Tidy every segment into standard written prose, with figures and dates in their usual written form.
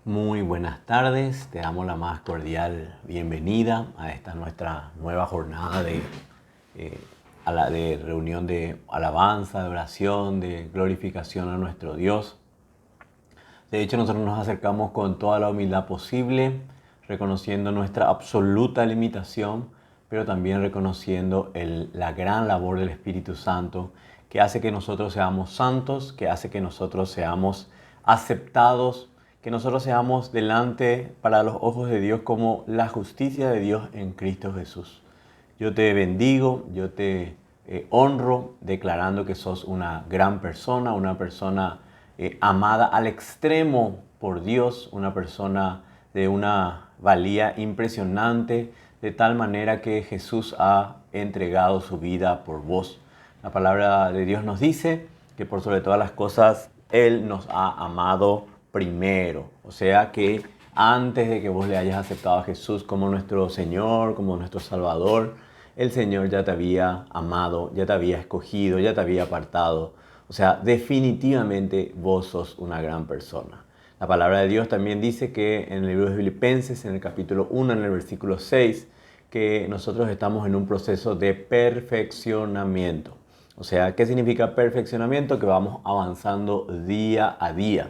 Muy buenas tardes, te damos la más cordial bienvenida a esta nuestra nueva jornada eh, de reunión de alabanza, de oración, de glorificación a nuestro Dios. De hecho, nosotros nos acercamos con toda la humildad posible, reconociendo nuestra absoluta limitación, pero también reconociendo la gran labor del Espíritu Santo, que hace que nosotros seamos santos, que hace que nosotros seamos aceptados, que nosotros seamos delante para los ojos de Dios como la justicia de Dios en Cristo Jesús. Yo te bendigo, yo te honro declarando que sos una gran persona, una persona amada al extremo por Dios, una persona de una valía impresionante, de tal manera que Jesús ha entregado su vida por vos. La palabra de Dios nos dice que por sobre todas las cosas Él nos ha amado primero. O sea que antes de que vos le hayas aceptado a Jesús como nuestro Señor, como nuestro Salvador, el Señor ya te había amado, ya te había escogido, ya te había apartado. O sea, definitivamente vos sos una gran persona. La palabra de Dios también dice que en el libro de Filipenses, en el capítulo 1, en el versículo 6, que nosotros estamos en un proceso de perfeccionamiento. O sea, ¿qué significa perfeccionamiento? Que vamos avanzando día a día,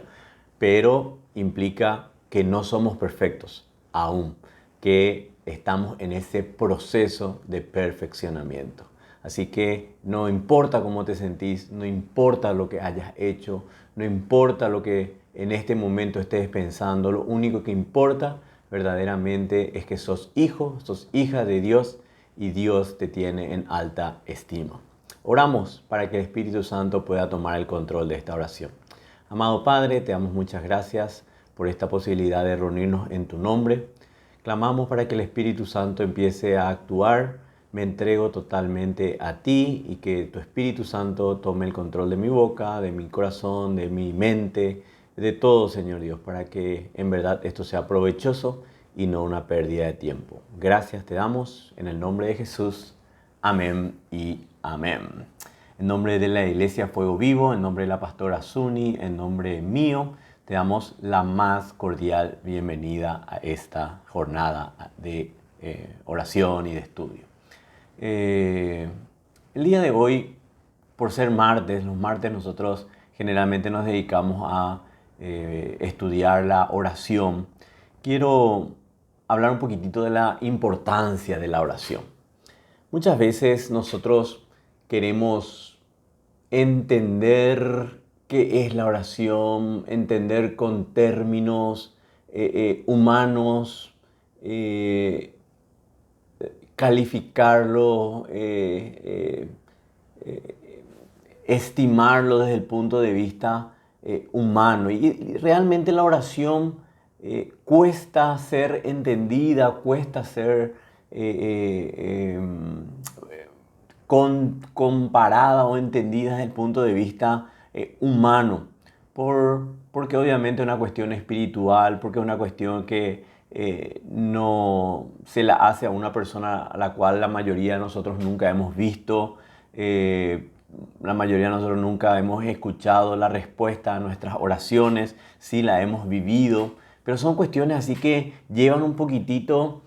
pero implica que no somos perfectos aún, que estamos en ese proceso de perfeccionamiento. Así que no importa cómo te sentís, no importa lo que hayas hecho, no importa lo que en este momento estés pensando, lo único que importa verdaderamente es que sos hijo, sos hija de Dios y Dios te tiene en alta estima. Oramos para que el Espíritu Santo pueda tomar el control de esta oración. Amado Padre, te damos muchas gracias por esta posibilidad de reunirnos en tu nombre. Clamamos para que el Espíritu Santo empiece a actuar. Me entrego totalmente a ti y que tu Espíritu Santo tome el control de mi boca, de mi corazón, de mi mente, de todo, Señor Dios, para que en verdad esto sea provechoso y no una pérdida de tiempo. Gracias te damos en el nombre de Jesús. Amén y amén. En nombre de la Iglesia Fuego Vivo, en nombre de la pastora Suni, en nombre mío, te damos la más cordial bienvenida a esta jornada de oración y de estudio. El día de hoy, por ser martes, los martes nosotros generalmente nos dedicamos a estudiar la oración. Quiero hablar un poquitito de la importancia de la oración. Muchas veces nosotros queremos entender qué es la oración, entender con términos humanos, eh, calificarlo, estimarlo desde el punto de vista humano. Y realmente la oración cuesta ser entendida, cuesta ser comparada o entendida desde el punto de vista humano, porque obviamente es una cuestión espiritual, porque es una cuestión que no se la hace a una persona a la cual la mayoría de nosotros nunca hemos visto, la mayoría de nosotros nunca hemos escuchado la respuesta a nuestras oraciones, sí la hemos vivido, pero son cuestiones así que llevan un poquitito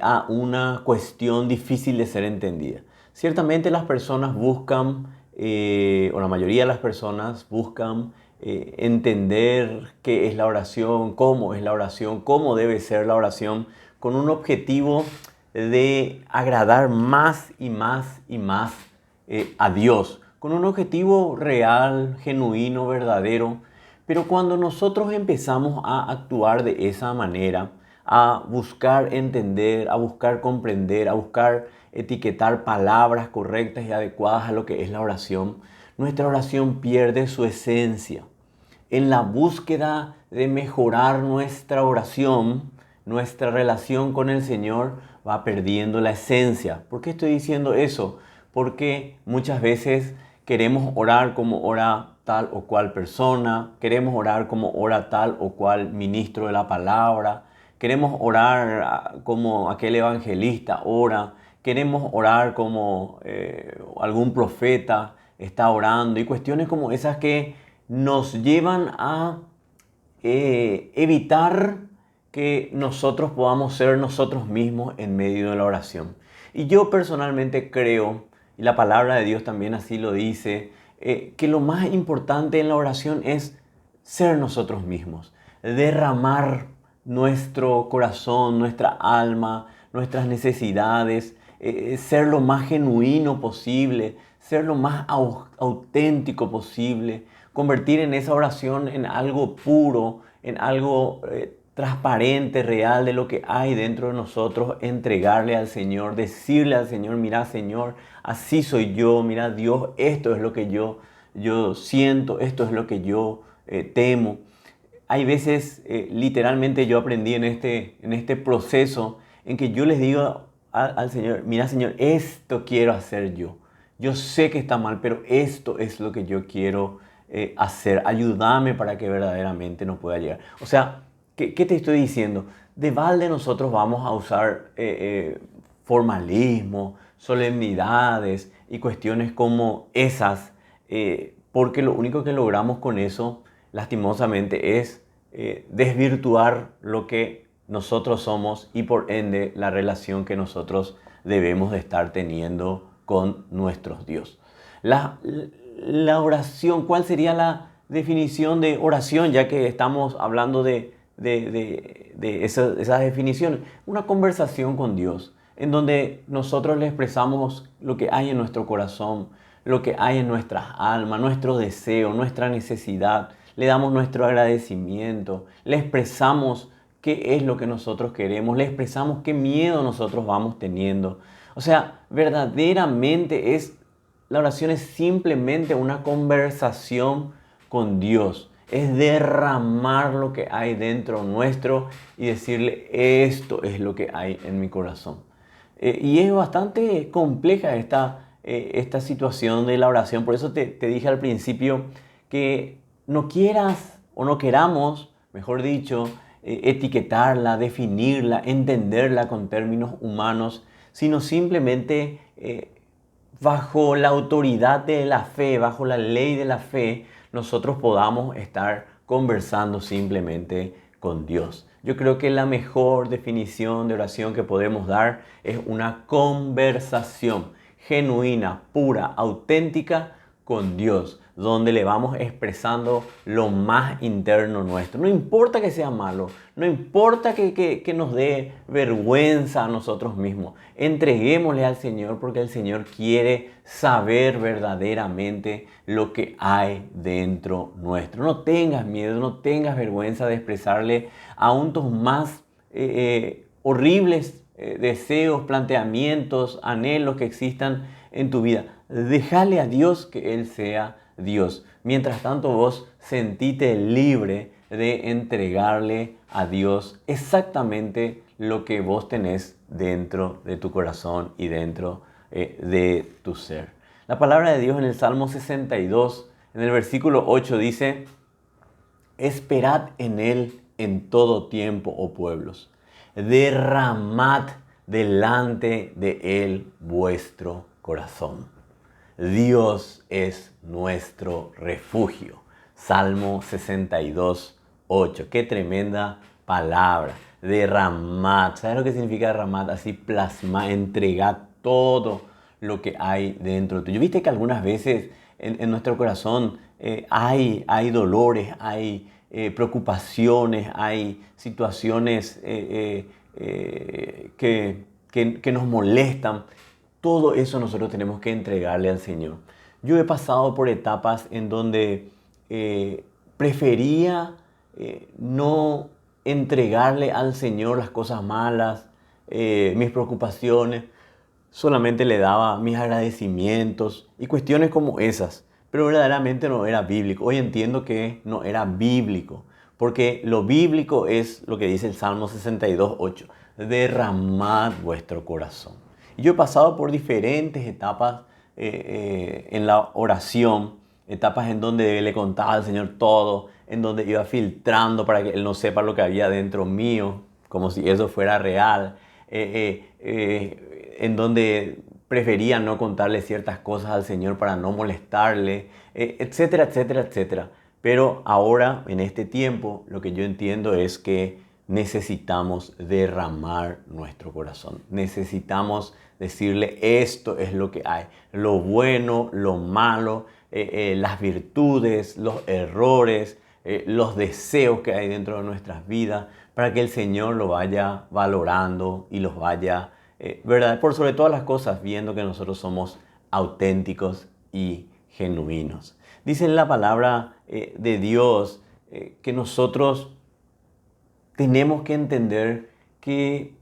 a una cuestión difícil de ser entendida. Ciertamente las personas buscan, o la mayoría de las personas buscan entender qué es la oración, cómo es la oración, cómo debe ser la oración, con un objetivo de agradar más y más y más a Dios, con un objetivo real, genuino, verdadero. Pero cuando nosotros empezamos a actuar de esa manera, a buscar entender, a buscar comprender, a buscar etiquetar palabras correctas y adecuadas a lo que es la oración, nuestra oración pierde su esencia. En la búsqueda de mejorar nuestra oración, nuestra relación con el Señor va perdiendo la esencia. ¿Por qué estoy diciendo eso? Porque muchas veces queremos orar como ora tal o cual persona, queremos orar como ora tal o cual ministro de la palabra, queremos orar como aquel evangelista ora, queremos orar como algún profeta está orando y cuestiones como esas que nos llevan a evitar que nosotros podamos ser nosotros mismos en medio de la oración. Y yo personalmente creo, y la palabra de Dios también así lo dice, que lo más importante en la oración es ser nosotros mismos, derramar nuestro corazón, nuestra alma, nuestras necesidades, ser lo más genuino posible, ser lo más auténtico posible, convertir en esa oración en algo puro, en algo transparente, real de lo que hay dentro de nosotros, entregarle al Señor, decirle al Señor, mira Señor, así soy yo, mira Dios, esto es lo que yo siento, esto es lo que yo temo. Hay veces, literalmente yo aprendí en este proceso en que yo les digo al Señor, mira Señor, esto quiero hacer yo. Yo sé que está mal, pero esto es lo que yo quiero hacer. Ayúdame para que verdaderamente no pueda llegar. O sea, ¿qué te estoy diciendo? De balde nosotros vamos a usar formalismo, solemnidades y cuestiones como esas, porque lo único que logramos con eso, lastimosamente, es desvirtuar lo que nosotros somos y por ende la relación que nosotros debemos de estar teniendo con nuestro Dios. La oración, ¿cuál sería la definición de oración? Ya que estamos hablando de esas definiciones. Una conversación con Dios, en donde nosotros le expresamos lo que hay en nuestro corazón, lo que hay en nuestras almas, nuestro deseo, nuestra necesidad. Le damos nuestro agradecimiento, le expresamos qué es lo que nosotros queremos, le expresamos qué miedo nosotros vamos teniendo. O sea, verdaderamente la oración es simplemente una conversación con Dios. Es derramar lo que hay dentro nuestro y decirle, esto es lo que hay en mi corazón. Y es bastante compleja esta situación de la oración. Por eso te dije al principio que no quieras o no queramos, mejor dicho, etiquetarla, definirla, entenderla con términos humanos, sino simplemente bajo la autoridad de la fe, bajo la ley de la fe, nosotros podamos estar conversando simplemente con Dios. Yo creo que la mejor definición de oración que podemos dar es una conversación genuina, pura, auténtica con Dios, donde le vamos expresando lo más interno nuestro. No importa que sea malo, no importa que nos dé vergüenza a nosotros mismos. Entreguémosle al Señor porque el Señor quiere saber verdaderamente lo que hay dentro nuestro. No tengas miedo, no tengas vergüenza de expresarle aún tus más horribles deseos, planteamientos, anhelos que existan en tu vida. Déjale a Dios que Él sea Dios. Mientras tanto vos sentite libre de entregarle a Dios exactamente lo que vos tenés dentro de tu corazón y dentro de tu ser. La palabra de Dios en el Salmo 62, en el versículo 8 dice, esperad en Él en todo tiempo, oh pueblos. Derramad delante de Él vuestro corazón. Dios es nuestro refugio. Salmo 62, 8. Qué tremenda palabra. Derramad. ¿Sabes lo que significa derramad? Así plasmar, entregar todo lo que hay dentro tuyo. ¿Viste que algunas veces en nuestro corazón hay dolores, hay preocupaciones, hay situaciones que nos molestan? Todo eso nosotros tenemos que entregarle al Señor. Yo he pasado por etapas en donde prefería no entregarle al Señor las cosas malas, mis preocupaciones. Solamente le daba mis agradecimientos y cuestiones como esas. Pero verdaderamente no era bíblico. Hoy entiendo que no era bíblico. Porque lo bíblico es lo que dice el Salmo 62, 8. Derramad vuestro corazón. Y yo he pasado por diferentes etapas en la oración, etapas en donde le contaba al Señor todo, en donde iba filtrando para que Él no sepa lo que había dentro mío, como si eso fuera real, en donde prefería no contarle ciertas cosas al Señor para no molestarle, etcétera, etcétera, etcétera. Pero ahora, en este tiempo, lo que yo entiendo es que necesitamos derramar nuestro corazón. Necesitamos decirle, esto es lo que hay. Lo bueno, lo malo, las virtudes, los errores, los deseos que hay dentro de nuestras vidas, para que el Señor lo vaya valorando y los vaya, ¿verdad? Por sobre todas las cosas, viendo que nosotros somos auténticos y genuinos. Dice en la palabra de Dios que nosotros tenemos que entender que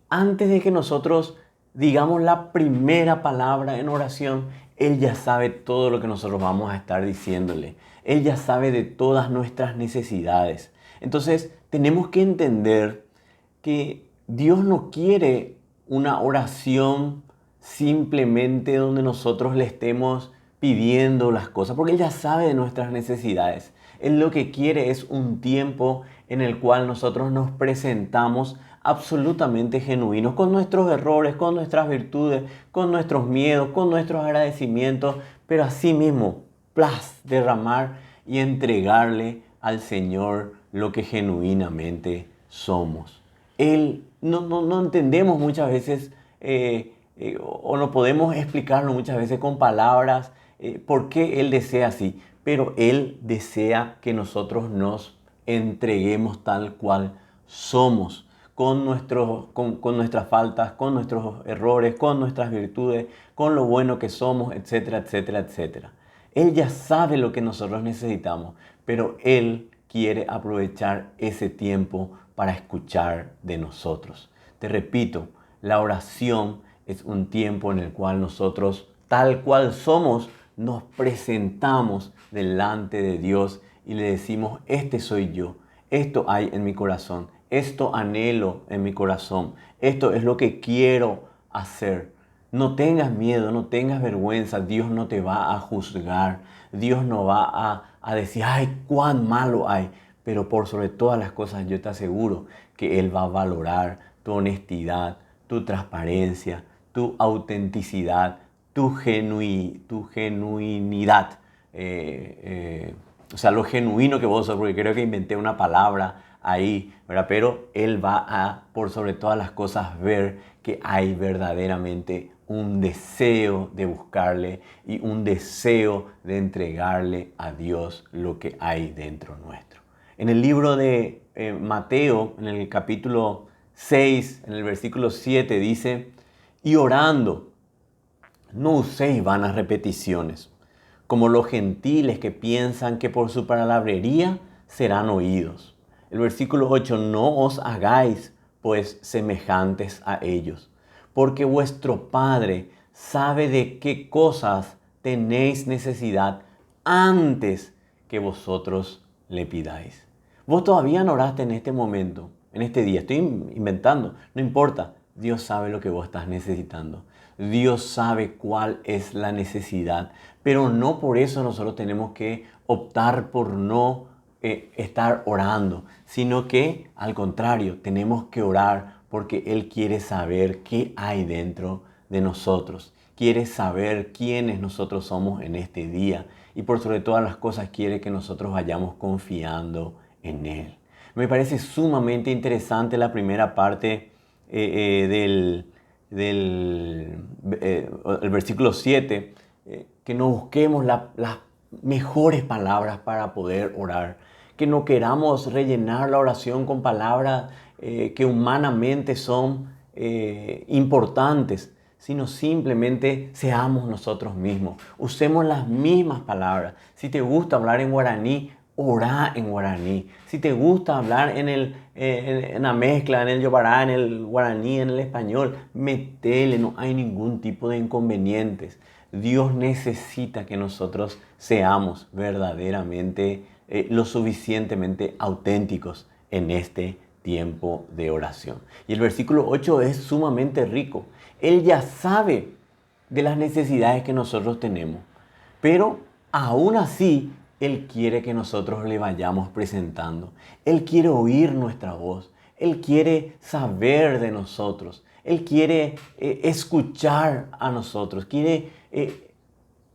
antes de que nosotros digamos la primera palabra en oración, Él ya sabe todo lo que nosotros vamos a estar diciéndole. Él ya sabe de todas nuestras necesidades. Entonces, tenemos que entender que Dios no quiere una oración simplemente donde nosotros le estemos pidiendo las cosas, porque Él ya sabe de nuestras necesidades. Él lo que quiere es un tiempo en el cual nosotros nos presentamos absolutamente genuinos, con nuestros errores, con nuestras virtudes, con nuestros miedos, con nuestros agradecimientos, pero asimismo, derramar y entregarle al Señor lo que genuinamente somos. Él no entendemos muchas veces o no podemos explicarlo muchas veces con palabras por qué Él desea así, pero Él desea que nosotros nos entreguemos tal cual somos, con nuestras faltas, con nuestros errores, con nuestras virtudes, con lo bueno que somos, etcétera, etcétera, etcétera. Él ya sabe lo que nosotros necesitamos, pero Él quiere aprovechar ese tiempo para escuchar de nosotros. Te repito, la oración es un tiempo en el cual nosotros, tal cual somos, nos presentamos delante de Dios y le decimos, este soy yo, esto hay en mi corazón, esto anhelo en mi corazón, esto es lo que quiero hacer. No tengas miedo, no tengas vergüenza, Dios no te va a juzgar, Dios no va a decir, ay, cuán malo hay, pero por sobre todas las cosas yo te aseguro que Él va a valorar tu honestidad, tu transparencia, tu autenticidad, tu genuinidad. O sea, lo genuino que vos sos, porque creo que inventé una palabra ahí, ¿verdad? Pero Él va a, por sobre todas las cosas, ver que hay verdaderamente un deseo de buscarle y un deseo de entregarle a Dios lo que hay dentro nuestro. En el libro de Mateo, en el capítulo 6, en el versículo 7, dice, y orando, no uséis vanas repeticiones, como los gentiles que piensan que por su palabrería serán oídos. El versículo 8, no os hagáis pues semejantes a ellos, porque vuestro Padre sabe de qué cosas tenéis necesidad antes que vosotros le pidáis. Vos todavía no oraste en este momento, en este día, estoy inventando, no importa, Dios sabe lo que vos estás necesitando. Dios sabe cuál es la necesidad, pero no por eso nosotros tenemos que optar por no estar orando, sino que al contrario, tenemos que orar porque Él quiere saber qué hay dentro de nosotros. Quiere saber quiénes nosotros somos en este día y por sobre todas las cosas quiere que nosotros vayamos confiando en Él. Me parece sumamente interesante la primera parte del el versículo 7, que no busquemos las mejores palabras para poder orar, que no queramos rellenar la oración con palabras que humanamente son importantes, sino simplemente seamos nosotros mismos. Usemos las mismas palabras. Si te gusta hablar en guaraní, orá en guaraní. Si te gusta hablar en la mezcla, en el yobará, en el guaraní, en el español, metele, no hay ningún tipo de inconvenientes. Dios necesita que nosotros seamos verdaderamente lo suficientemente auténticos en este tiempo de oración. Y el versículo 8 es sumamente rico. Él ya sabe de las necesidades que nosotros tenemos, pero aún así Él quiere que nosotros le vayamos presentando. Él quiere oír nuestra voz. Él quiere saber de nosotros. Él quiere escuchar a nosotros. Quiere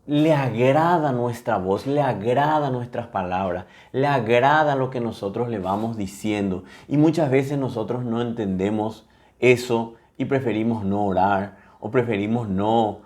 le agrada nuestra voz, le agrada nuestras palabras, le agrada lo que nosotros le vamos diciendo. Y muchas veces nosotros no entendemos eso y preferimos no orar o preferimos no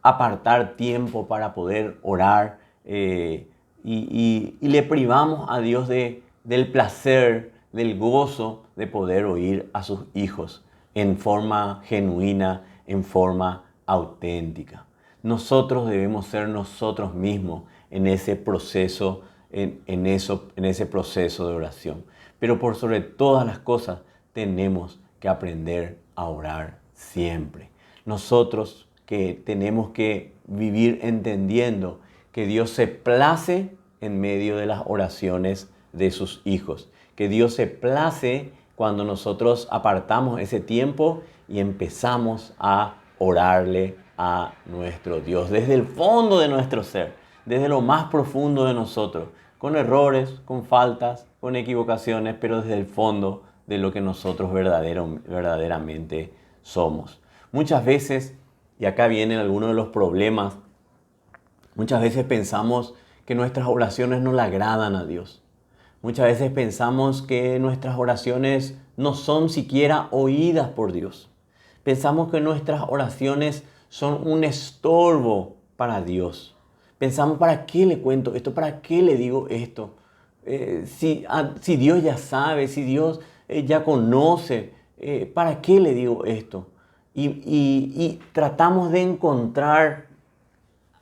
apartar tiempo para poder orar y le privamos a Dios del placer, del gozo de poder oír a sus hijos en forma genuina, en forma auténtica. Nosotros debemos ser nosotros mismos en ese proceso, en ese proceso de oración. Pero por sobre todas las cosas tenemos que aprender a orar siempre. Nosotros que tenemos que vivir entendiendo que Dios se place en medio de las oraciones de sus hijos, que Dios se place cuando nosotros apartamos ese tiempo y empezamos a orarle a nuestro Dios desde el fondo de nuestro ser, desde lo más profundo de nosotros, con errores, con faltas, con equivocaciones, pero desde el fondo de lo que nosotros verdaderamente somos. Muchas veces, y acá vienen algunos de los problemas, muchas veces pensamos que nuestras oraciones no le agradan a Dios. Muchas veces pensamos que nuestras oraciones no son siquiera oídas por Dios. Pensamos que nuestras oraciones son un estorbo para Dios. Pensamos, ¿para qué le cuento esto? ¿Para qué le digo esto? Si Dios ya sabe, si Dios ya conoce, ¿para qué le digo esto? Y tratamos de encontrar,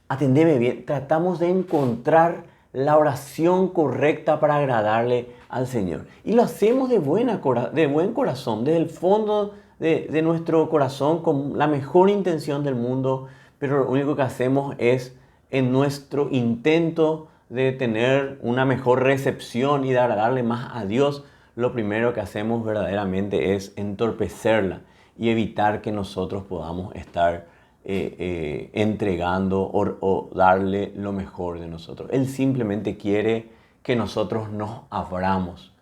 atendeme bien, tratamos de encontrar la oración correcta para agradarle al Señor. Y lo hacemos de buen corazón, desde el fondo de nuestro corazón, con la mejor intención del mundo, pero lo único que hacemos es, en nuestro intento de tener una mejor recepción y de agradarle más a Dios, lo primero que hacemos verdaderamente es entorpecerla y evitar que nosotros podamos estar entregando o darle lo mejor de nosotros. Él simplemente quiere que nosotros nos abramos,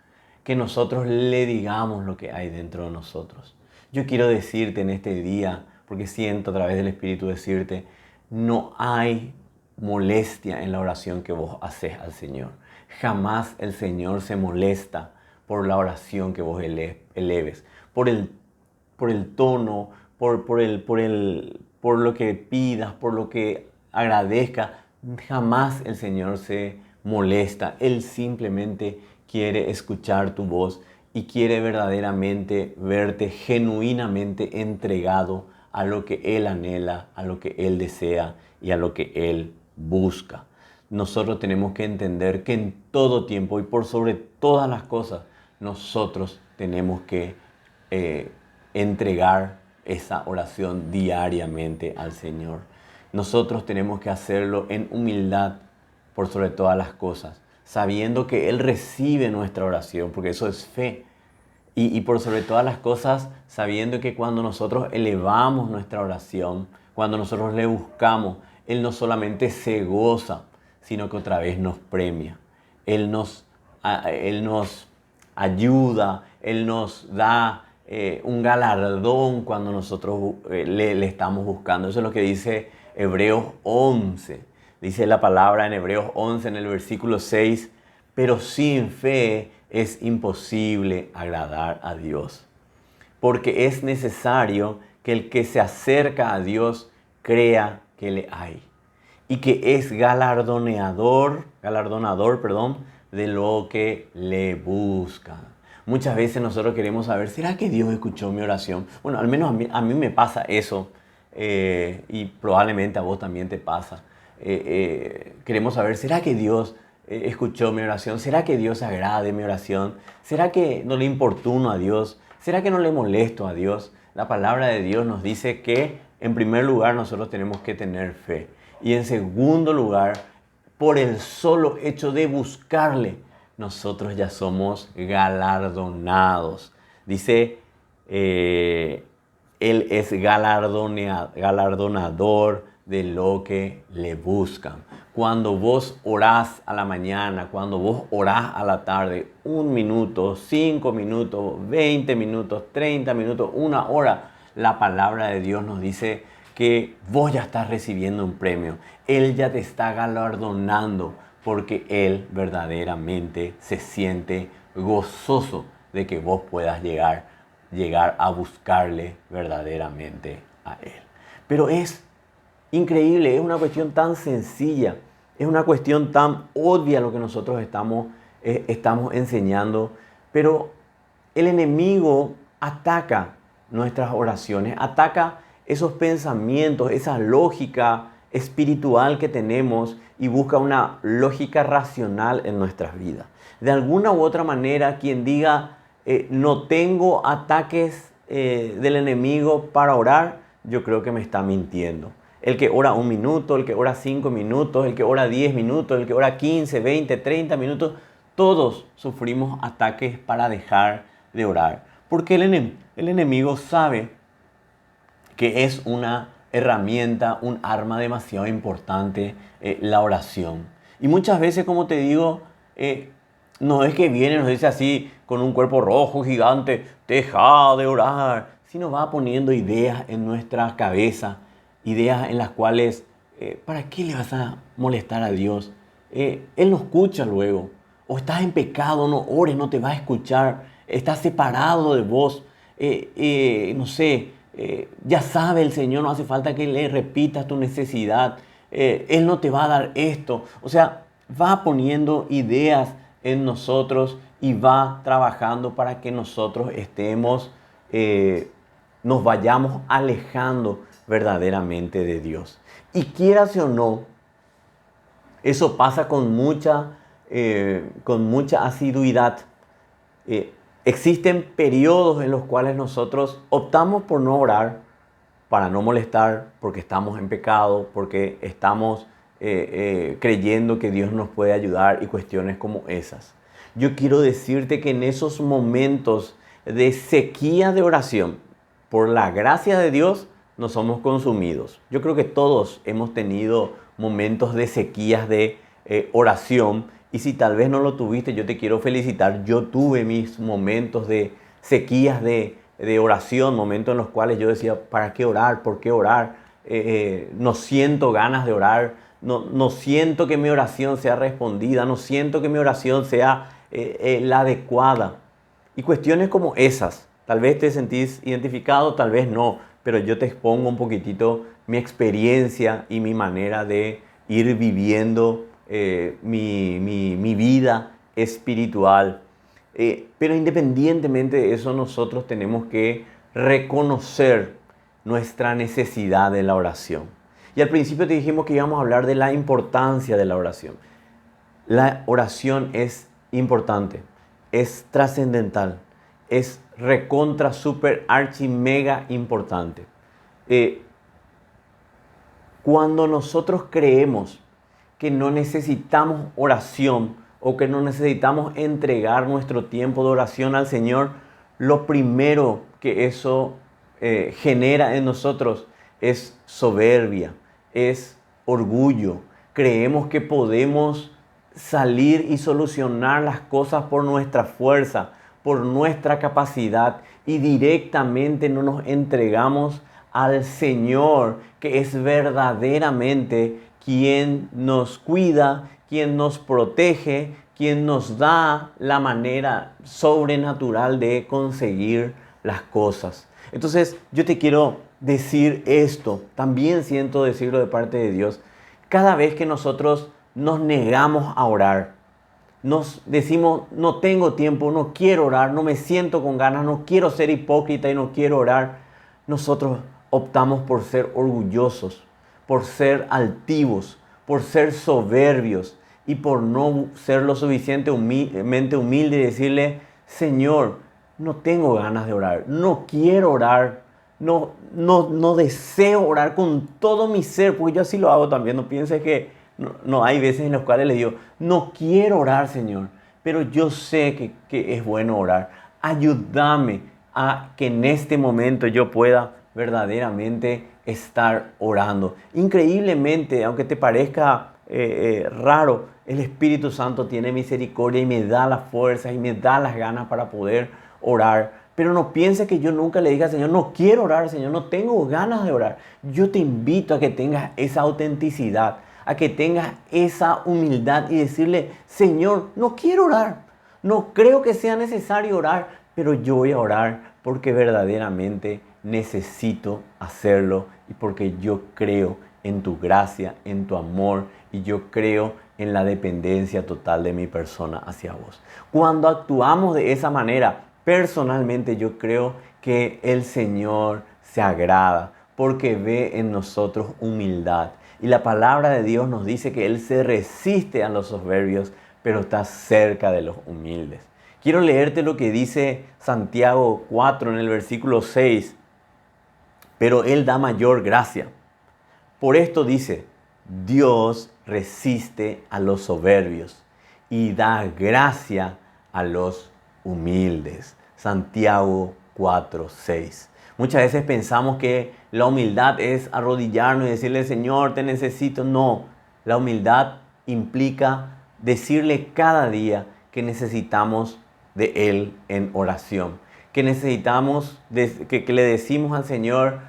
que nosotros le digamos lo que hay dentro de nosotros. Yo quiero decirte en este día, porque siento a través del Espíritu decirte, no hay molestia en la oración que vos haces al Señor. Jamás el Señor se molesta por la oración que vos eleves, por el tono, por lo que pidas, por lo que agradezcas. Jamás el Señor se molesta. Él simplemente quiere escuchar tu voz y quiere verdaderamente verte genuinamente entregado a lo que Él anhela, a lo que Él desea y a lo que Él busca. Nosotros tenemos que entender que en todo tiempo y por sobre todas las cosas, nosotros tenemos que entregar esa oración diariamente al Señor. Nosotros tenemos que hacerlo en humildad por sobre todas las cosas, sabiendo que Él recibe nuestra oración, porque eso es fe. Y por sobre todas las cosas, sabiendo que cuando nosotros elevamos nuestra oración, cuando nosotros le buscamos, Él no solamente se goza, sino que otra vez nos premia. Él nos ayuda, Él nos da un galardón cuando nosotros le estamos buscando. Eso es lo que dice Hebreos 11. Dice la palabra en Hebreos 11, en el versículo 6, pero sin fe es imposible agradar a Dios, porque es necesario que el que se acerca a Dios crea que le hay y que es galardonador, de lo que le busca. Muchas veces nosotros queremos saber, ¿será que Dios escuchó mi oración? Bueno, al menos a mí me pasa eso y probablemente a vos también te pasa. Queremos saber, ¿será que Dios escuchó mi oración? ¿Será que Dios agrade mi oración? ¿Será que no le importuno a Dios? ¿Será que no le molesto a Dios? La palabra de Dios nos dice que en primer lugar nosotros tenemos que tener fe y en segundo lugar, por el solo hecho de buscarle, nosotros ya somos galardonados. Dice, Él es galardonador de lo que le buscan. Cuando vos orás a la mañana, cuando vos orás a la tarde, 1 minuto, 5 minutos, 20 minutos, 30 minutos, 1 hora, la palabra de Dios nos dice que vos ya estás recibiendo un premio. Él ya te está galardonando porque Él verdaderamente se siente gozoso de que vos puedas llegar a buscarle verdaderamente a Él. Pero es increíble, es una cuestión tan sencilla, es una cuestión tan obvia lo que nosotros estamos enseñando, pero el enemigo ataca nuestras oraciones, ataca esos pensamientos, esa lógica espiritual que tenemos y busca una lógica racional en nuestras vidas. De alguna u otra manera, quien diga no tengo ataques del enemigo para orar, yo creo que me está mintiendo. El que ora 1 minuto, el que ora 5 minutos, el que ora 10 minutos, el que ora 15, 20, 30 minutos, todos sufrimos ataques para dejar de orar. Porque el enemigo sabe que es una herramienta, un arma demasiado importante, la oración. Y muchas veces, como te digo, no es que viene y nos dice así con un cuerpo rojo gigante, deja de orar, sino va poniendo ideas en nuestra cabeza, ideas en las cuales, ¿para qué le vas a molestar a Dios? Él no escucha luego. O estás en pecado, no ores, no te va a escuchar. Estás separado de vos. No sé, ya sabe el Señor, no hace falta que le repitas tu necesidad. Él no te va a dar esto. O sea, va poniendo ideas en nosotros y va trabajando para que nosotros nos vayamos alejando verdaderamente de Dios. Y quieras o no, eso pasa con mucha asiduidad. Existen periodos en los cuales nosotros optamos por no orar, para no molestar, porque estamos en pecado, porque estamos creyendo que Dios nos puede ayudar y cuestiones como esas. Yo quiero decirte que en esos momentos de sequía de oración, por la gracia de Dios, no somos consumidos. Yo creo que todos hemos tenido momentos de sequías de oración, y si tal vez no lo tuviste, yo te quiero felicitar. Yo tuve mis momentos de sequías de oración, momentos en los cuales yo decía, ¿para qué orar? ¿Por qué orar? No siento ganas de orar, no siento que mi oración sea respondida, no siento que mi oración sea la adecuada. Y cuestiones como esas, tal vez te sentís identificado, tal vez no, pero yo te expongo un poquitito mi experiencia y mi manera de ir viviendo mi vida espiritual. Pero independientemente de eso, nosotros tenemos que reconocer nuestra necesidad de la oración. Y al principio te dijimos que íbamos a hablar de la importancia de la oración. La oración es importante, es trascendental, es recontra, super, archi, mega importante. Cuando nosotros creemos que no necesitamos oración o que no necesitamos entregar nuestro tiempo de oración al Señor, lo primero que eso genera en nosotros es soberbia, es orgullo. Creemos que podemos salir y solucionar las cosas por nuestra fuerza, por nuestra capacidad, y directamente no nos entregamos al Señor, que es verdaderamente quien nos cuida, quien nos protege, quien nos da la manera sobrenatural de conseguir las cosas. Entonces, yo te quiero decir esto, también siento decirlo de parte de Dios. Cada vez que nosotros nos negamos a orar, nos decimos, no tengo tiempo, no quiero orar, no me siento con ganas, no quiero ser hipócrita y no quiero orar, nosotros optamos por ser orgullosos, por ser altivos, por ser soberbios y por no ser lo suficientemente humilde y decirle, Señor, no tengo ganas de orar, no quiero orar, no deseo orar con todo mi ser, porque yo así lo hago también. No pienses que no hay veces en las cuales le digo, no quiero orar, Señor, pero yo sé que es bueno orar. Ayúdame a que en este momento yo pueda verdaderamente estar orando. Increíblemente, aunque te parezca raro, el Espíritu Santo tiene misericordia y me da las fuerzas y me da las ganas para poder orar Pero no piense que yo nunca le dije al Señor, no quiero orar, Señor, no tengo ganas de orar. Yo te invito a que tengas esa autenticidad, a que tengas esa humildad y decirle, Señor, no quiero orar. No creo que sea necesario orar, pero yo voy a orar porque verdaderamente necesito hacerlo y porque yo creo en tu gracia, en tu amor y yo creo en la dependencia total de mi persona hacia vos. Cuando actuamos de esa manera, personalmente yo creo que el Señor se agrada porque ve en nosotros humildad. Y la palabra de Dios nos dice que Él se resiste a los soberbios, pero está cerca de los humildes. Quiero leerte lo que dice Santiago 4 en el versículo 6. Pero Él da mayor gracia. Por esto dice, Dios resiste a los soberbios y da gracia a los humildes. Santiago 4:6. Muchas veces pensamos que la humildad es arrodillarnos y decirle, Señor, te necesito. No, la humildad implica decirle cada día que necesitamos de Él en oración. Que necesitamos, que le decimos al Señor,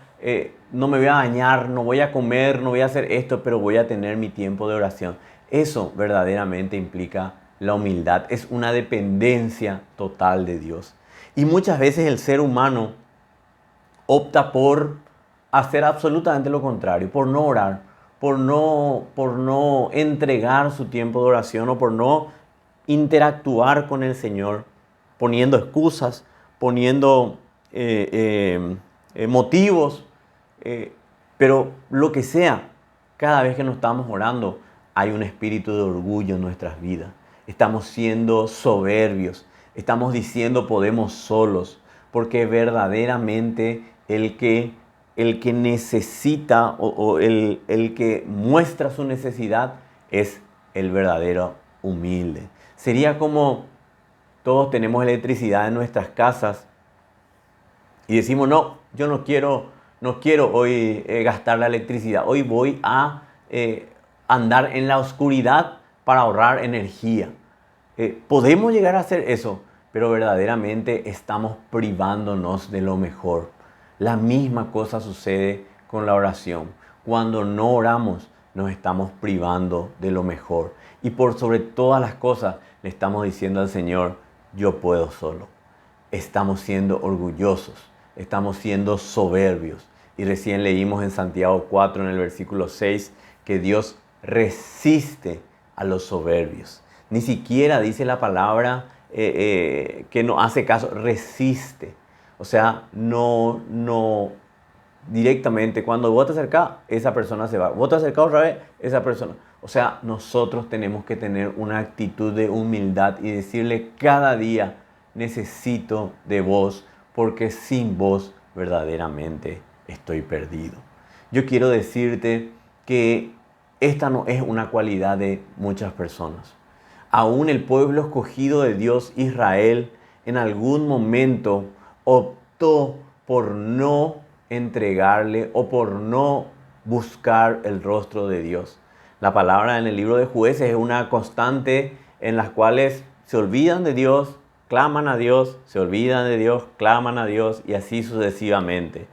no me voy a bañar, no voy a comer, no voy a hacer esto, pero voy a tener mi tiempo de oración. Eso verdaderamente implica la humildad. Es una dependencia total de Dios. Y muchas veces el ser humano opta por hacer absolutamente lo contrario, por no orar, por no entregar su tiempo de oración o por no interactuar con el Señor, poniendo excusas, poniendo motivos, pero lo que sea, cada vez que nos estamos orando, hay un espíritu de orgullo en nuestras vidas. Estamos siendo soberbios, estamos diciendo podemos solos, porque verdaderamente el que necesita o el que muestra su necesidad es el verdadero humilde. Sería como todos tenemos electricidad en nuestras casas y decimos, no, yo no quiero hoy gastar la electricidad. Hoy voy a andar en la oscuridad para ahorrar energía. Podemos llegar a hacer eso, pero verdaderamente estamos privándonos de lo mejor. La misma cosa sucede con la oración. Cuando no oramos, nos estamos privando de lo mejor. Y por sobre todas las cosas, le estamos diciendo al Señor, yo puedo solo. Estamos siendo orgullosos, estamos siendo soberbios. Y recién leímos en Santiago 4, en el versículo 6, que Dios resiste a los soberbios. Ni siquiera dice la palabra que no hace caso, resiste. O sea, no directamente, cuando vos te acercás, esa persona se va. Vos te acercás otra vez, esa persona. O sea, nosotros tenemos que tener una actitud de humildad y decirle cada día, necesito de vos, porque sin vos verdaderamente estoy perdido. Yo quiero decirte que esta no es una cualidad de muchas personas. Aún el pueblo escogido de Dios, Israel, en algún momento optó por no entregarle o por no buscar el rostro de Dios. La palabra en el libro de Jueces es una constante en las cuales se olvidan de Dios, claman a Dios, se olvidan de Dios, claman a Dios y así sucesivamente.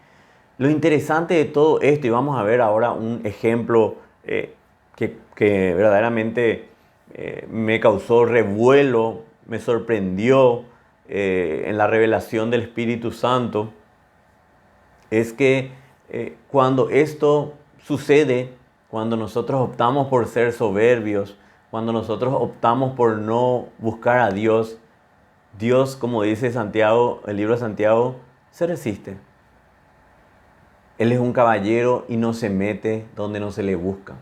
Lo interesante de todo esto, y vamos a ver ahora un ejemplo que verdaderamente me causó revuelo, me sorprendió en la revelación del Espíritu Santo, es que cuando esto sucede, cuando nosotros optamos por ser soberbios, cuando nosotros optamos por no buscar a Dios, Dios, como dice Santiago, el libro de Santiago, se resiste. Él es un caballero y no se mete donde no se le busca.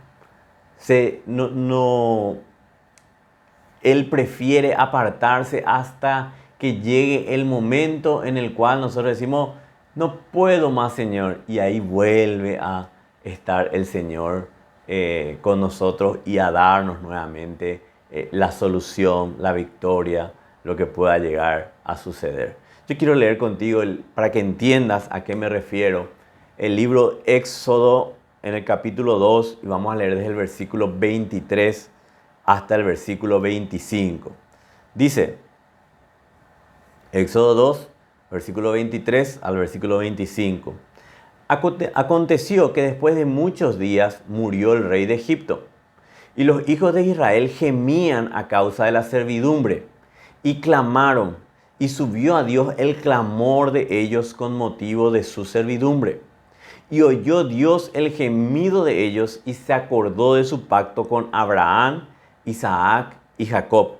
Él prefiere apartarse hasta que llegue el momento en el cual nosotros decimos, no puedo más, Señor. Y ahí vuelve a estar el Señor con nosotros y a darnos nuevamente la solución, la victoria, lo que pueda llegar a suceder. Yo quiero leer contigo, para que entiendas a qué me refiero, el libro Éxodo en el capítulo 2 y vamos a leer desde el versículo 23 hasta el versículo 25. Dice, Éxodo 2, versículo 23 al versículo 25. Aconteció que después de muchos días murió el rey de Egipto, y los hijos de Israel gemían a causa de la servidumbre, y clamaron, y subió a Dios el clamor de ellos con motivo de su servidumbre. Y oyó Dios el gemido de ellos, y se acordó de su pacto con Abraham, Isaac y Jacob.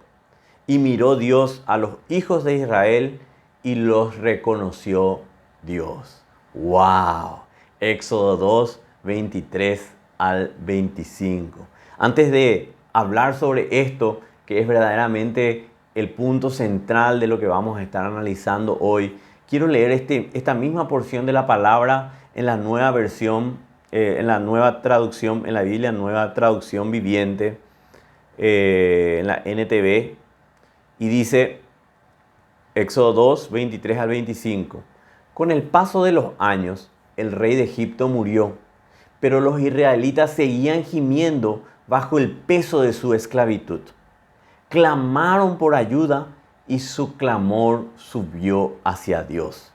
Y miró Dios a los hijos de Israel, y los reconoció Dios. ¡Wow! Éxodo 2, 23 al 25. Antes de hablar sobre esto, que es verdaderamente el punto central de lo que vamos a estar analizando hoy, quiero leer esta misma porción de la palabra en la nueva versión, en la nueva traducción, en la Biblia, nueva traducción viviente, en la NTV, y dice, Éxodo 2, 23 al 25. Con el paso de los años, el rey de Egipto murió, pero los israelitas seguían gimiendo bajo el peso de su esclavitud. Clamaron por ayuda y su clamor subió hacia Dios,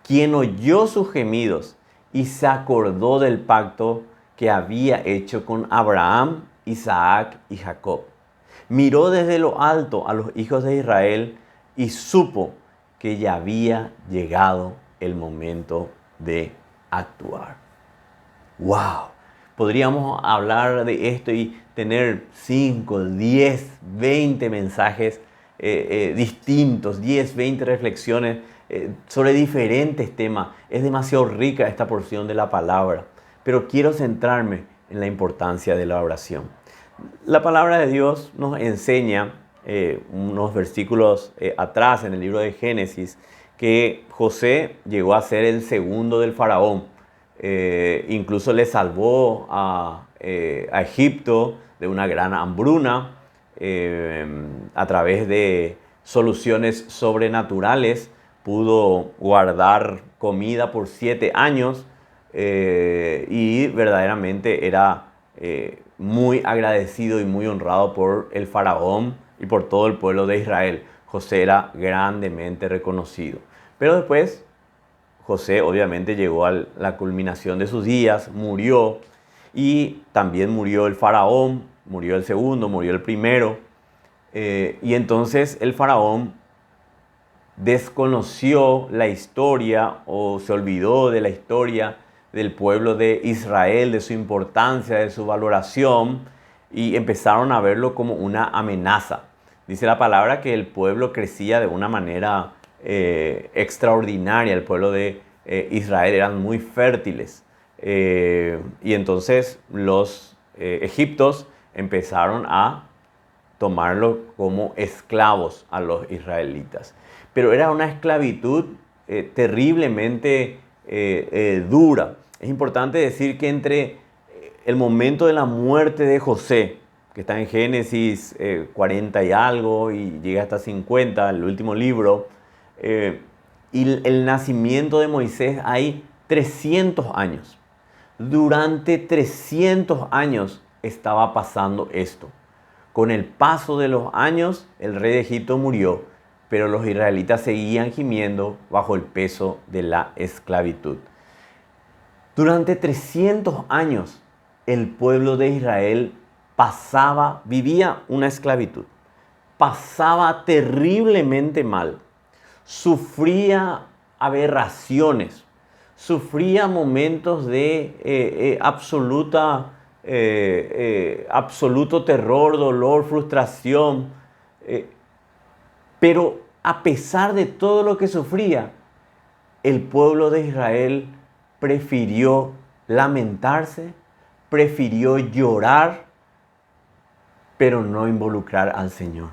quien oyó sus gemidos y se acordó del pacto que había hecho con Abraham, Isaac y Jacob. Miró desde lo alto a los hijos de Israel y supo que ya había llegado el momento de actuar. ¡Wow! Podríamos hablar de esto y tener 5, 10, 20 mensajes distintos, 10, 20 reflexiones sobre diferentes temas. Es demasiado rica esta porción de la palabra, pero quiero centrarme en la importancia de la oración. La palabra de Dios nos enseña unos versículos atrás en el libro de Génesis que José llegó a ser el segundo del faraón. Incluso le salvó a Egipto de una gran hambruna a través de soluciones sobrenaturales. Pudo guardar comida por 7 años y verdaderamente era muy agradecido y muy honrado por el faraón y por todo el pueblo de Israel. José era grandemente reconocido. Pero después José obviamente llegó a la culminación de sus días, murió, y también murió el faraón, murió el segundo, murió el primero. Y entonces el faraón desconoció la historia o se olvidó de la historia del pueblo de Israel, de su importancia, de su valoración, y empezaron a verlo como una amenaza. Dice la palabra que el pueblo crecía de una manera extraordinaria. El pueblo de Israel eran muy fértiles. Y entonces los egipcios empezaron a tomarlo como esclavos a los israelitas. Pero era una esclavitud terriblemente dura. Es importante decir que entre el momento de la muerte de José, que está en Génesis 40 y algo y llega hasta 50, el último libro, y el nacimiento de Moisés hay 300 años. Durante 300 años estaba pasando esto. Con el paso de los años, el rey de Egipto murió, pero los israelitas seguían gimiendo bajo el peso de la esclavitud. Durante 300 años, el pueblo de Israel vivía una esclavitud, pasaba terriblemente mal, sufría aberraciones, sufría momentos de absoluto terror, dolor, frustración, pero a pesar de todo lo que sufría, el pueblo de Israel prefirió lamentarse, prefirió llorar, pero no involucrar al Señor.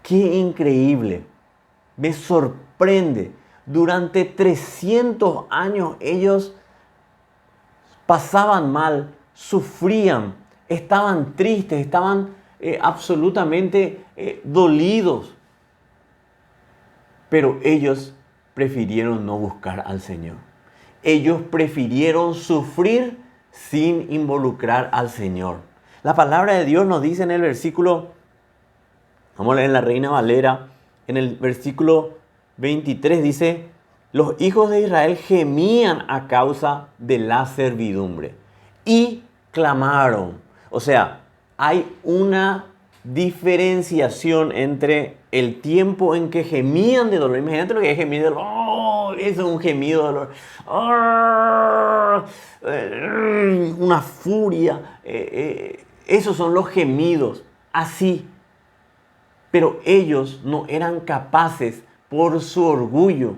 ¡Qué increíble! Me sorprende. Durante 300 años ellos pasaban mal, sufrían, estaban tristes, estaban absolutamente dolidos. Pero ellos prefirieron no buscar al Señor. Ellos prefirieron sufrir sin involucrar al Señor. La palabra de Dios nos dice en el versículo, vamos a leer en la Reina Valera, en el versículo 23 dice, los hijos de Israel gemían a causa de la servidumbre y clamaron. O sea, hay una diferenciación entre el tiempo en que gemían de dolor. Imagínate lo que es gemir de dolor. ¡Oh! Eso es un gemido de dolor. ¡Oh! Una furia. Esos son los gemidos. Así. Pero ellos no eran capaces, por su orgullo,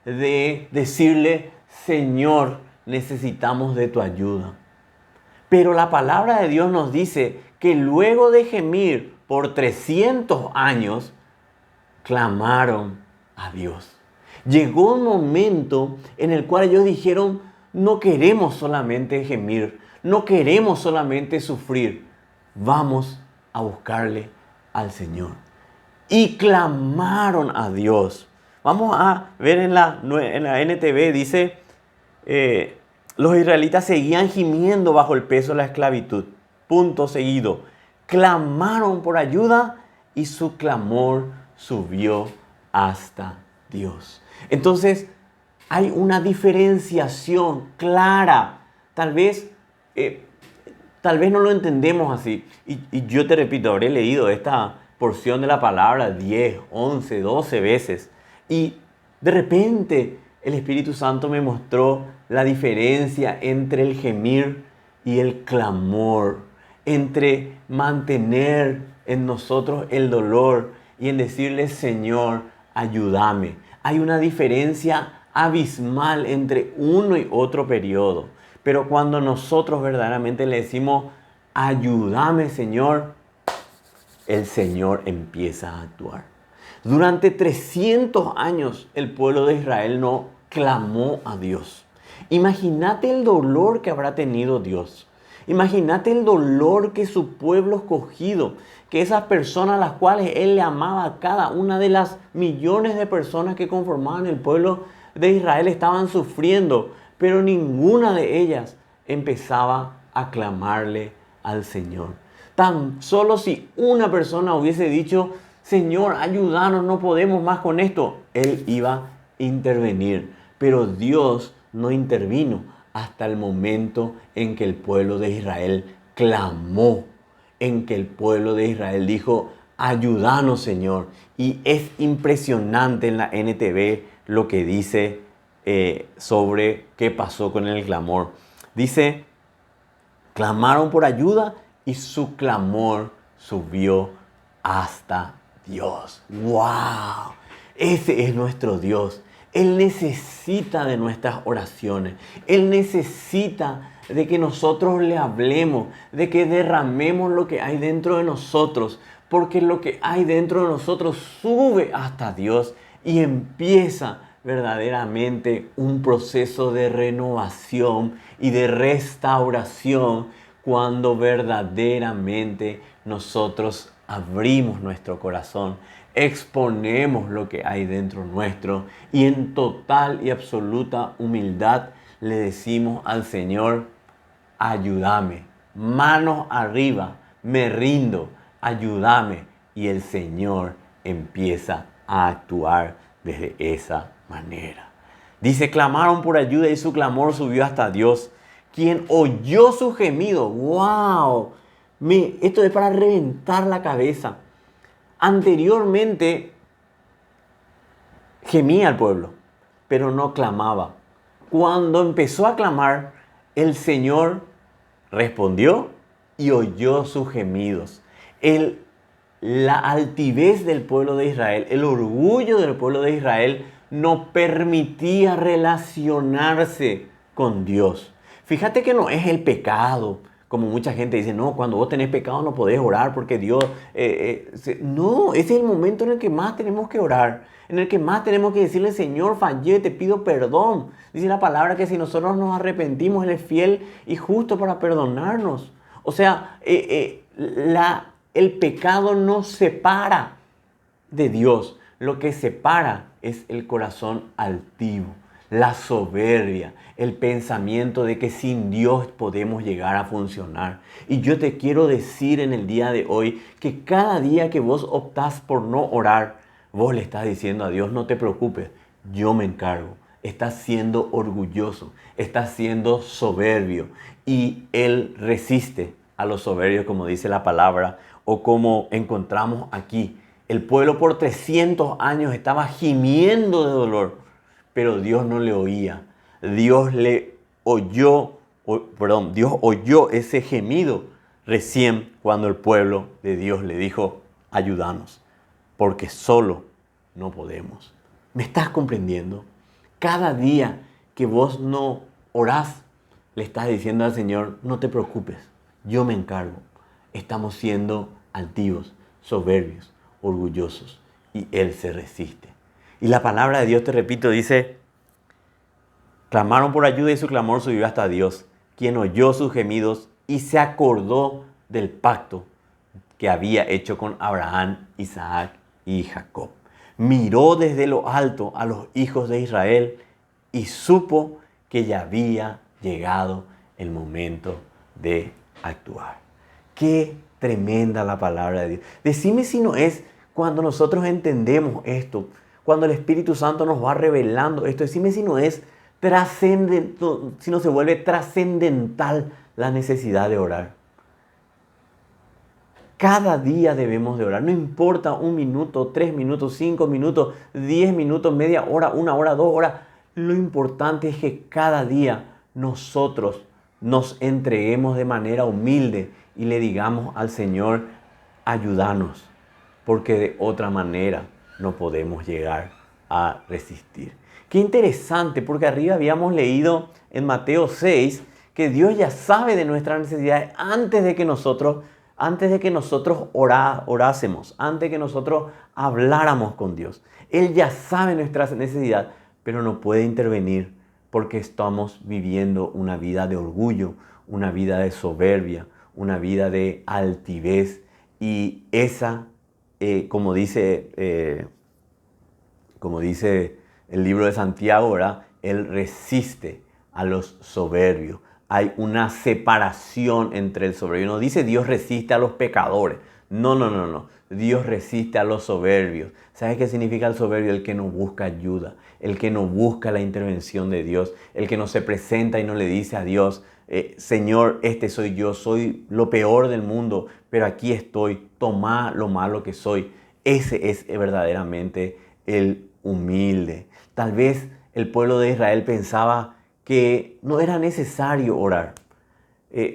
de decirle, Señor, necesitamos de tu ayuda. Pero la palabra de Dios nos dice que luego de gemir por 300 años, clamaron a Dios. Llegó un momento en el cual ellos dijeron, no queremos solamente gemir, no queremos solamente sufrir, vamos a buscarle al Señor. Y clamaron a Dios. Vamos a ver en la NTV, dice, los israelitas seguían gimiendo bajo el peso de la esclavitud. Punto seguido. Clamaron por ayuda y su clamor subió hasta Dios. Entonces, hay una diferenciación clara. Tal vez no lo entendemos así. Y yo te repito, habré leído esta porción de la palabra 10, 11, 12 veces. Y de repente el Espíritu Santo me mostró la diferencia entre el gemir y el clamor, entre mantener en nosotros el dolor y en decirle, Señor, ayúdame. Hay una diferencia abismal entre uno y otro periodo. Pero cuando nosotros verdaderamente le decimos, ayúdame, Señor, el Señor empieza a actuar. Durante 300 años el pueblo de Israel no clamó a Dios. Imagínate el dolor que habrá tenido Dios. Imagínate el dolor que su pueblo escogido, que esas personas a las cuales Él le amaba, a cada una de las millones de personas que conformaban el pueblo de Israel estaban sufriendo, pero ninguna de ellas empezaba a clamarle al Señor. Tan solo si una persona hubiese dicho, Señor, ayúdanos, no podemos más con esto, Él iba a intervenir. Pero Dios no intervino hasta el momento en que el pueblo de Israel clamó, en que el pueblo de Israel dijo, ayúdanos, Señor. Y es impresionante en la NTV lo que dice sobre qué pasó con el clamor. Dice, clamaron por ayuda y su clamor subió hasta Dios. ¡Wow! Ese es nuestro Dios. Él necesita de nuestras oraciones. Él necesita de que nosotros le hablemos, de que derramemos lo que hay dentro de nosotros, porque lo que hay dentro de nosotros sube hasta Dios y empieza verdaderamente un proceso de renovación y de restauración cuando verdaderamente nosotros abrimos nuestro corazón, exponemos lo que hay dentro nuestro y en total y absoluta humildad le decimos al Señor, ayúdame, manos arriba, me rindo, ayúdame. Y el Señor empieza a actuar desde esa manera. Dice, clamaron por ayuda y su clamor subió hasta Dios, quien oyó su gemido. ¡Wow! Esto es para reventar la cabeza. Anteriormente gemía el pueblo, pero no clamaba. Cuando empezó a clamar, el Señor respondió y oyó sus gemidos. La altivez del pueblo de Israel, el orgullo del pueblo de Israel no permitía relacionarse con Dios. Fíjate que no es el pecado, como mucha gente dice, no, cuando vos tenés pecado no podés orar porque Dios... No, ese es el momento en el que más tenemos que orar, en el que más tenemos que decirle, Señor, fallé, te pido perdón. Dice la palabra que si nosotros nos arrepentimos, Él es fiel y justo para perdonarnos. O sea, el pecado nos separa de Dios. Lo que separa es el corazón altivo, la soberbia, el pensamiento de que sin Dios podemos llegar a funcionar. Y yo te quiero decir en el día de hoy que cada día que vos optás por no orar, Vos le estás diciendo a Dios, no te preocupes, yo me encargo. Estás siendo orgulloso, estás siendo soberbio y Él resiste a los soberbios, como dice la palabra, o como encontramos aquí. El pueblo por 300 años estaba gimiendo de dolor, pero Dios no le oía. Dios Dios oyó ese gemido recién cuando el pueblo de Dios le dijo, ayúdanos, porque solo no podemos. ¿Me estás comprendiendo? Cada día que vos no orás, le estás diciendo al Señor, no te preocupes, yo me encargo. Estamos siendo altivos, soberbios, orgullosos, y Él se resiste. Y la palabra de Dios, te repito, dice, clamaron por ayuda y su clamor subió hasta Dios, quien oyó sus gemidos y se acordó del pacto que había hecho con Abraham, Isaac y Jacob. Miró desde lo alto a los hijos de Israel y supo que ya había llegado el momento de actuar. Qué tremenda la palabra de Dios. Decime si no es cuando nosotros entendemos esto, cuando el Espíritu Santo nos va revelando esto, decime si no es trascendental, si no se vuelve trascendental la necesidad de orar. Cada día debemos de orar, no importa 1 minuto, 3 minutos, 5 minutos, 10 minutos, media hora, 1 hora, 2 horas. Lo importante es que cada día nosotros nos entreguemos de manera humilde y le digamos al Señor, ayúdanos, porque de otra manera no podemos llegar a resistir. Qué interesante, porque arriba habíamos leído en Mateo 6 que Dios ya sabe de nuestras necesidades antes de que nosotros orásemos, antes de que nosotros habláramos con Dios. Él ya sabe nuestra necesidad, pero no puede intervenir porque estamos viviendo una vida de orgullo, una vida de soberbia, una vida de altivez. Y esa, como dice el libro de Santiago, ¿verdad? Él resiste a los soberbios. Hay una separación entre el soberbio. No dice Dios resiste a los pecadores. No. Dios resiste a los soberbios. ¿Sabes qué significa el soberbio? El que no busca ayuda, el que no busca la intervención de Dios, el que no se presenta y no le dice a Dios, Señor, este soy yo, soy lo peor del mundo, pero aquí estoy, toma lo malo que soy. Ese es verdaderamente el humilde. Tal vez el pueblo de Israel pensaba que no era necesario orar.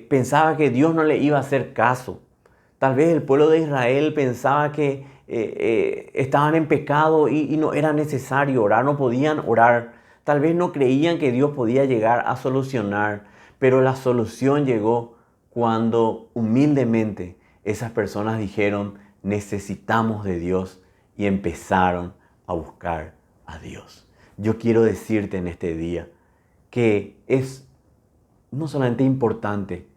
Pensaba que Dios no le iba a hacer caso. Tal vez el pueblo de Israel pensaba que estaban en pecado y no era necesario orar, no podían orar. Tal vez no creían que Dios podía llegar a solucionar, pero la solución llegó cuando humildemente esas personas dijeron, necesitamos de Dios, y empezaron a buscar a Dios. Yo quiero decirte en este día que es no solamente importante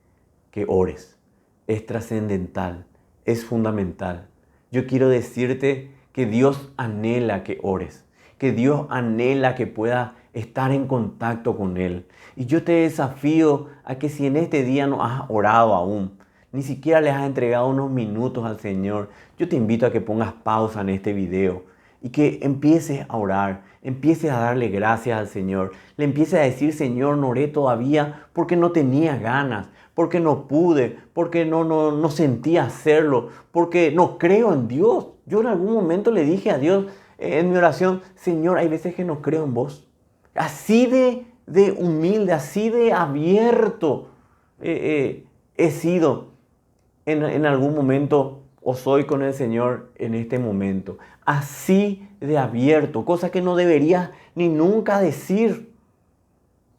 que ores, es trascendental, es fundamental. Yo quiero decirte que Dios anhela que ores, que Dios anhela que puedas estar en contacto con Él. Y yo te desafío a que si en este día no has orado aún, ni siquiera le has entregado unos minutos al Señor, yo te invito a que pongas pausa en este video y que empieces a orar, empieces a darle gracias al Señor. Le empieces a decir, Señor, no oré todavía porque no tenía ganas, porque no pude, porque no sentía hacerlo, porque no creo en Dios. Yo en algún momento le dije a Dios en mi oración, Señor, hay veces que no creo en vos. Así de humilde, así de abierto he sido en algún momento, o soy con el Señor en este momento. Así de abierto, cosa que no debería ni nunca decir.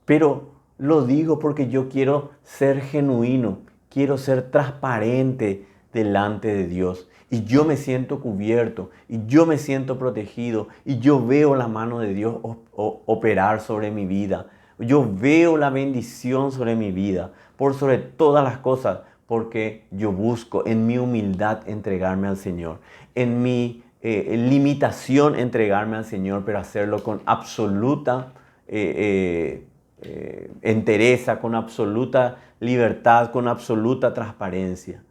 Pero lo digo porque yo quiero ser genuino, quiero ser transparente delante de Dios. Y yo me siento cubierto, y yo me siento protegido, y yo veo la mano de Dios operar sobre mi vida. Yo veo la bendición sobre mi vida, por sobre todas las cosas, porque yo busco en mi humildad entregarme al Señor, en mi limitación entregarme al Señor, pero hacerlo con absoluta entereza, con absoluta libertad, con absoluta transparencia.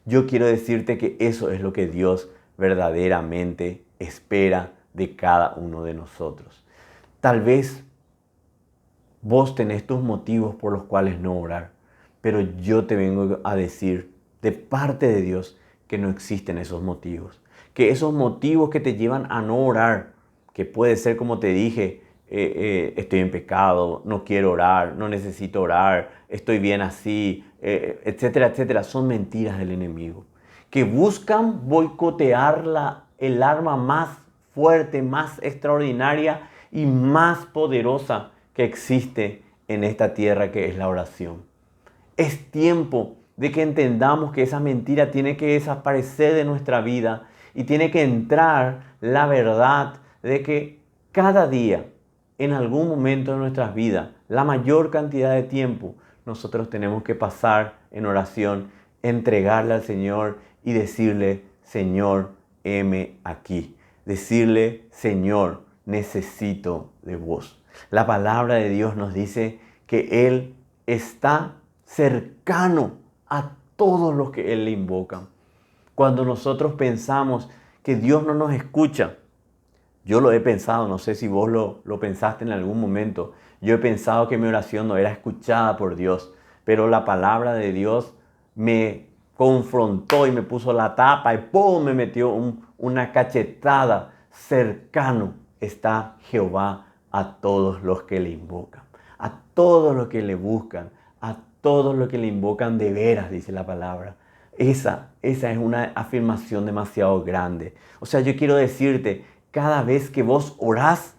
Yo quiero decirte que eso es lo que Dios verdaderamente espera de cada uno de nosotros. Tal vez vos tenés tus motivos por los cuales no orar, pero yo te vengo a decir de parte de Dios que no existen esos motivos. Que esos motivos que te llevan a no orar, que puede ser como te dije, estoy en pecado, no quiero orar, no necesito orar, estoy bien así, etcétera, etcétera, son mentiras del enemigo. Que buscan boicotear el arma más fuerte, más extraordinaria y más poderosa que existe en esta tierra, que es la oración. Es tiempo de que entendamos que esa mentira tiene que desaparecer de nuestra vida y tiene que entrar la verdad de que cada día, en algún momento de nuestras vidas, la mayor cantidad de tiempo, nosotros tenemos que pasar en oración, entregarle al Señor y decirle: Señor, heme aquí. Decirle: Señor, necesito de vos. La palabra de Dios nos dice que Él está cercano a todos los que Él le invocan. Cuando nosotros pensamos que Dios no nos escucha, yo lo he pensado, no sé si vos lo pensaste en algún momento, yo he pensado que mi oración no era escuchada por Dios, pero la palabra de Dios me confrontó y me puso la tapa y ¡pum!, me metió una cachetada. Cercano está Jehová a todos los que le invocan, a todos los que le buscan, a todos los que le invocan de veras, dice la palabra. Esa es una afirmación demasiado grande. O sea, yo quiero decirte, cada vez que vos orás,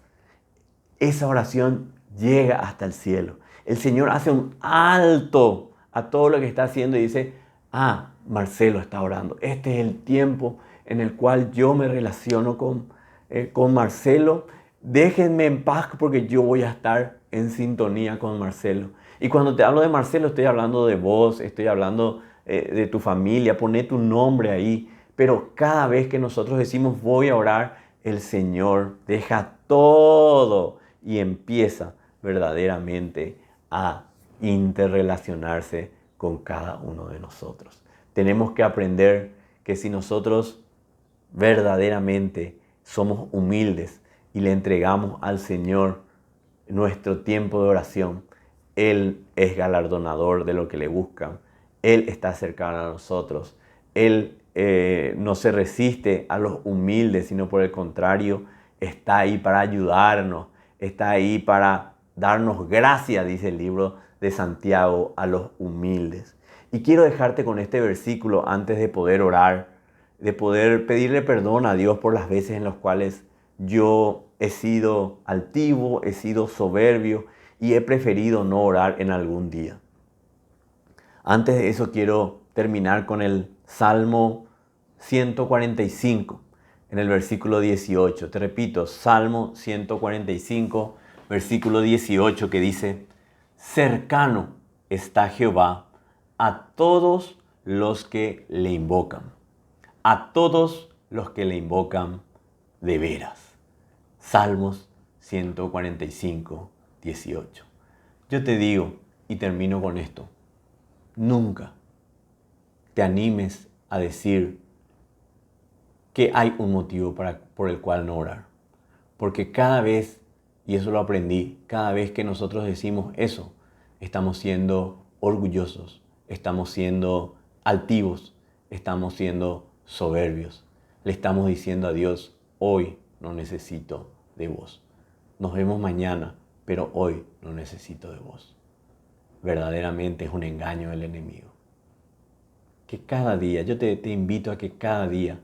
esa oración llega hasta el cielo. El Señor hace un alto a todo lo que está haciendo y dice: ah, Marcelo está orando. Este es el tiempo en el cual yo me relaciono con Marcelo. Déjenme en paz porque yo voy a estar en sintonía con Marcelo. Y cuando te hablo de Marcelo, estoy hablando de vos, estoy hablando de tu familia. Poné tu nombre ahí. Pero cada vez que nosotros decimos voy a orar, el Señor deja todo y empieza verdaderamente a interrelacionarse con cada uno de nosotros. Tenemos que aprender que si nosotros verdaderamente somos humildes y le entregamos al Señor nuestro tiempo de oración, Él es galardonador de lo que le buscan. Él está cercano a nosotros. Él no se resiste a los humildes, sino por el contrario, está ahí para ayudarnos, está ahí para darnos gracia, dice el libro de Santiago, a los humildes. Y quiero dejarte con este versículo antes de poder orar, de poder pedirle perdón a Dios por las veces en las cuales yo he sido altivo, he sido soberbio y he preferido no orar en algún día. Antes de eso quiero terminar con el Salmo 145, en el versículo 18. Te repito, Salmo 145, versículo 18, que dice: cercano está Jehová a todos los que le invocan, a todos los que le invocan de veras. Salmos 145, 18. Yo te digo, y termino con esto: nunca te animes a decir que hay un motivo por el cual no orar. Porque cada vez, y eso lo aprendí, cada vez que nosotros decimos eso, estamos siendo orgullosos, estamos siendo altivos, estamos siendo soberbios. Le estamos diciendo a Dios: hoy no necesito de vos. Nos vemos mañana, pero hoy no necesito de vos. Verdaderamente es un engaño del enemigo. Que cada día, yo te invito a que cada día,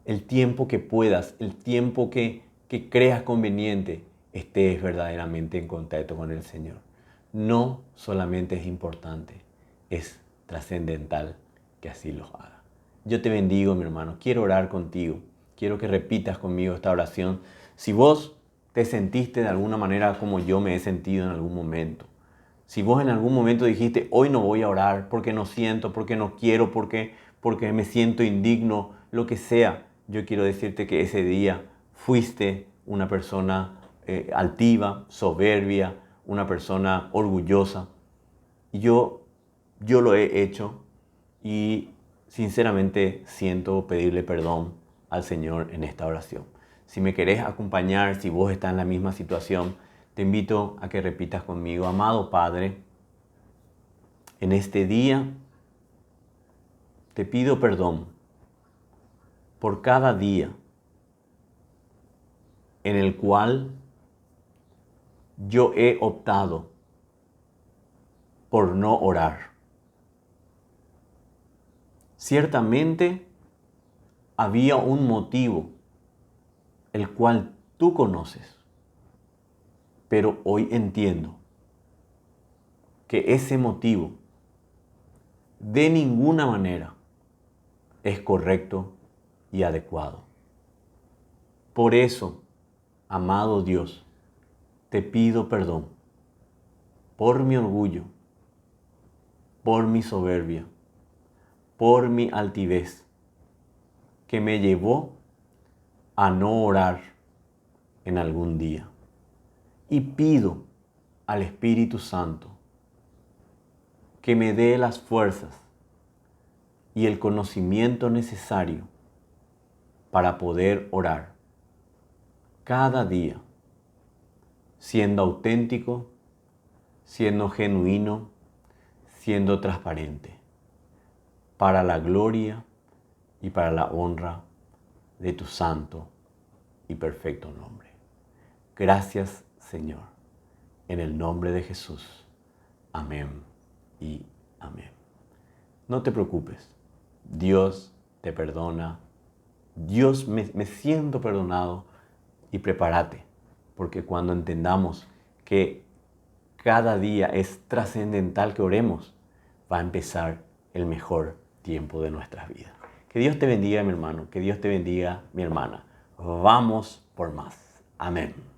el tiempo que puedas, el tiempo que creas conveniente, estés verdaderamente en contacto con el Señor. No solamente es importante, es trascendental que así lo haga. Yo te bendigo, mi hermano. Quiero orar contigo. Quiero que repitas conmigo esta oración. Si vos te sentiste de alguna manera como yo me he sentido en algún momento, si vos en algún momento dijiste: hoy no voy a orar porque no siento, porque no quiero, porque me siento indigno, lo que sea, yo quiero decirte que ese día fuiste una persona altiva, soberbia, una persona orgullosa. Y yo lo he hecho y sinceramente siento pedirle perdón al Señor en esta oración. Si me querés acompañar, si vos estás en la misma situación, te invito a que repitas conmigo: amado Padre, en este día te pido perdón por cada día en el cual yo he optado por no orar. Ciertamente había un motivo, el cual tú conoces, pero hoy entiendo que ese motivo de ninguna manera es correcto y adecuado. Por eso, amado Dios, te pido perdón por mi orgullo, por mi soberbia, por mi altivez, que me llevó a no orar en algún día. Y pido al Espíritu Santo que me dé las fuerzas y el conocimiento necesario para poder orar cada día, siendo auténtico, siendo genuino, siendo transparente, para la gloria y para la honra de tu santo y perfecto nombre. Gracias, Señor, en el nombre de Jesús. Amén y amén. No te preocupes, Dios te perdona, Dios me siento perdonado, y prepárate, porque cuando entendamos que cada día es trascendental que oremos, va a empezar el mejor tiempo de nuestras vidas. Que Dios te bendiga, mi hermano, que Dios te bendiga, mi hermana. Vamos por más. Amén.